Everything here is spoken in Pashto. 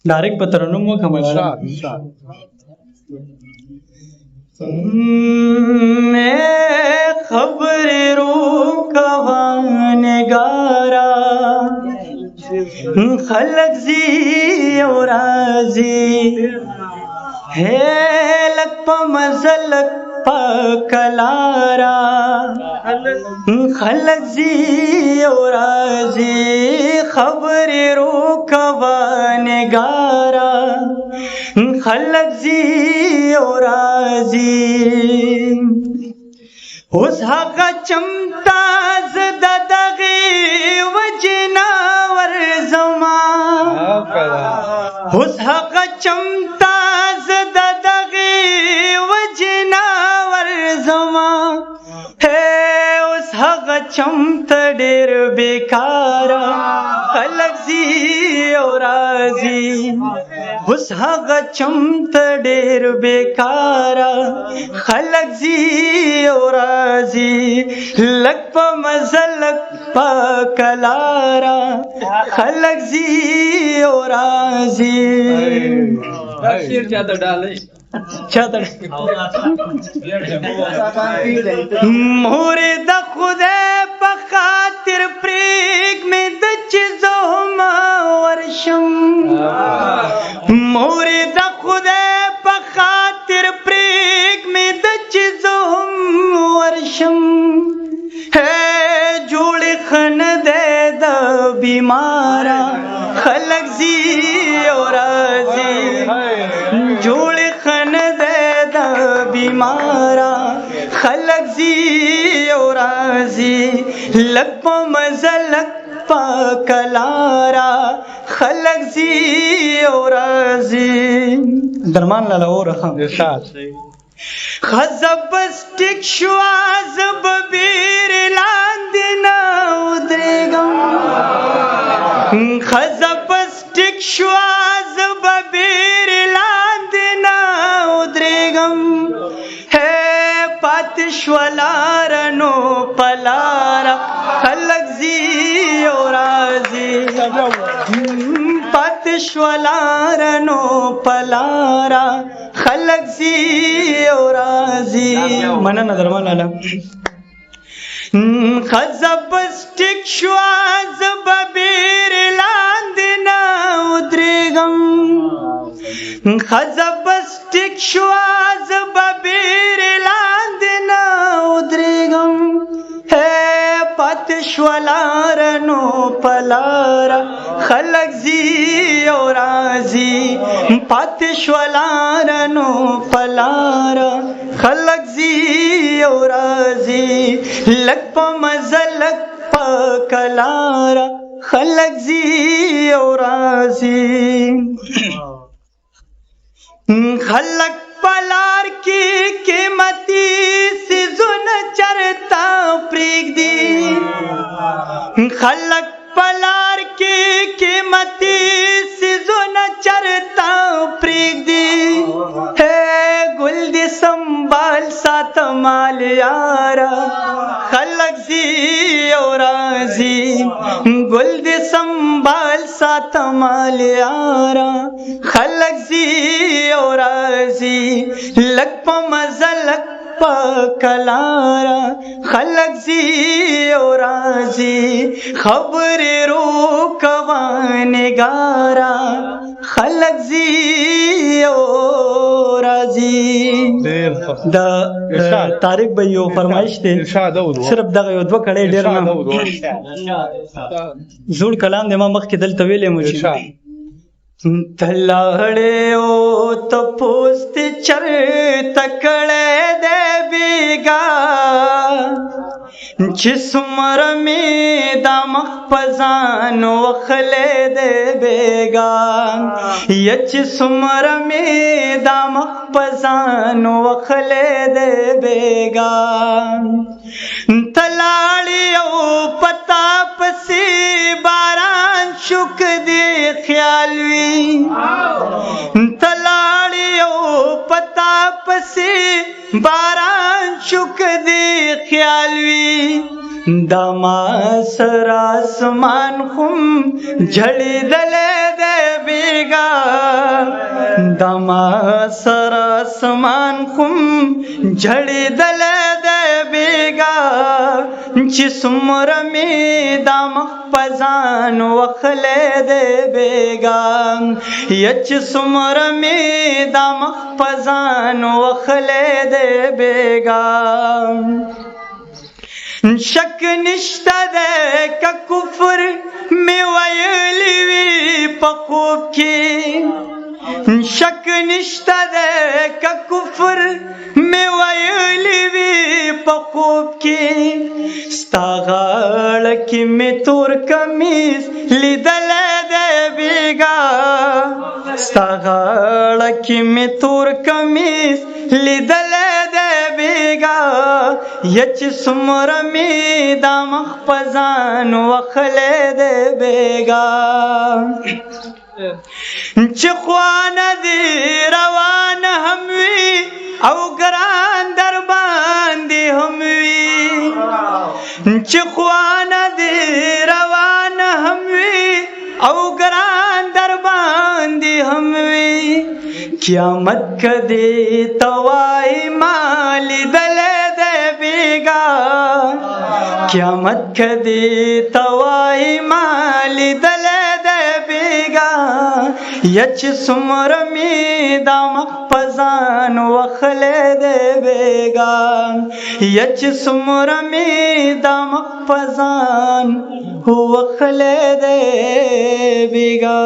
ډایرکټ په ترنم وکړم خبر رو کوانگارا خلق زی اور رازی ہے لک پا مزلک پا کلارا خلق زی اور رازی خبر رو کوانگارا خلق زی اور رازی اس حق چمتا زدہ دغی وجنا ورزما اس حق چمتا زدہ دغی وجنا ورزما ہے اس حق چمتا ڈیر بیکارا خلق زی اور رازی اس حق چمتا ڈیر بیکارا خلق زی اور رازی لگ پا مزلک پا کلارا خلق زی اور رازی شیر چاہتا ڈالے مورد خدا بخاطر پریگ میں دچزوم ورشم مورد خدا بخاطر پریگ میں دچزوم ورشم ہے جوڑ خن دے دا بیمارا خلق زی اور رازی جوڑ خن دے دا بیمارا خلق زی اور رازی لگ پا مزلک پا کلارا خلق زی اور رازی درمان لالا اور رخم خزب سٹک شواز ببیر لاندنا ادریگم خزب سٹک شواز ببیر لاندنا ادریگم ہے پاتشولارنو پلارا خلق زی اور رازی پاتشولارنو پلارا خلق زی اور رازی مننه درمان لالا خزب سٹک شواز ببیر لاندنا ادریگم خزب سٹک شواز ببیر لاندنا ادریگم ہے پاتشولارنو پلارا خلق زی اور رازی پاتشولارنو پلارا خلق زی اور رازی لگ پا مزلک پا کلارا خلق زی اور رازی خلق پلار کی قیمتی سیزن چرتا پریگ دی خلق پلار کی قیمتی سیزن چرتا پریگ دی ہے گل دی سنبھال سات مال یارا خلق زی اور رازی گل دی سنبھال سات مال یارا خلق زی اور رازی لگ پا مزلک پا کلارا خلق زی اور رازی خبر رو کوانگارا خلق زی اور رازی دا طارق بھائی یو فرمائش دے صرف دغه یو دوه کړي ډیر نه زوړ کلام د ما مخکې دلته ویلې مو تلاړې او تپوست چر تکړه دې بیگا چې څومره مې دا مخ پزان وخلې دې بیگا یا چې څومره مې دا مخ پزان وخلې دې بیگا تلاړې او پتا پسې باران شوک دې خیال وی تلاړې او پتا پسې باران شوک دې خیال وی دما سر آسمان خم جھڑی دلے دے بیگا دا ما سر اسمان خم جھڑی دل دے بیگا چې څومره مې دا مخ په ځان وخلی دی بیګا یا چې څومره مې دا مخ په ځان وخلی دی بیګا شک نشته دی که کفر مې ویلی وي په خوب کې شک نشته دی که کفر مې ویلی وي په خوب کې ستا غاړه کې مې تور کمیس لیدلی دی بیګا ستا غاړه کې مې تور کمیس لیدلی دی بیګا یا چې څومره مې دا مخ په ځان وخلی دی بیګا چې خوانه دې روانه هم وي او ګران در باندې هم وي چې خوانه دې روانه هم وي او ګران در باندې هم وي قیامت کدی توای مال دلې دې بیګا قیامت کدی توای مال دلې دې بیګا یا چې څومره مې دا مخ په ځان وخلی دی بیګا یا چې څومره مې دا مخ په ځان وخلی دی بیګا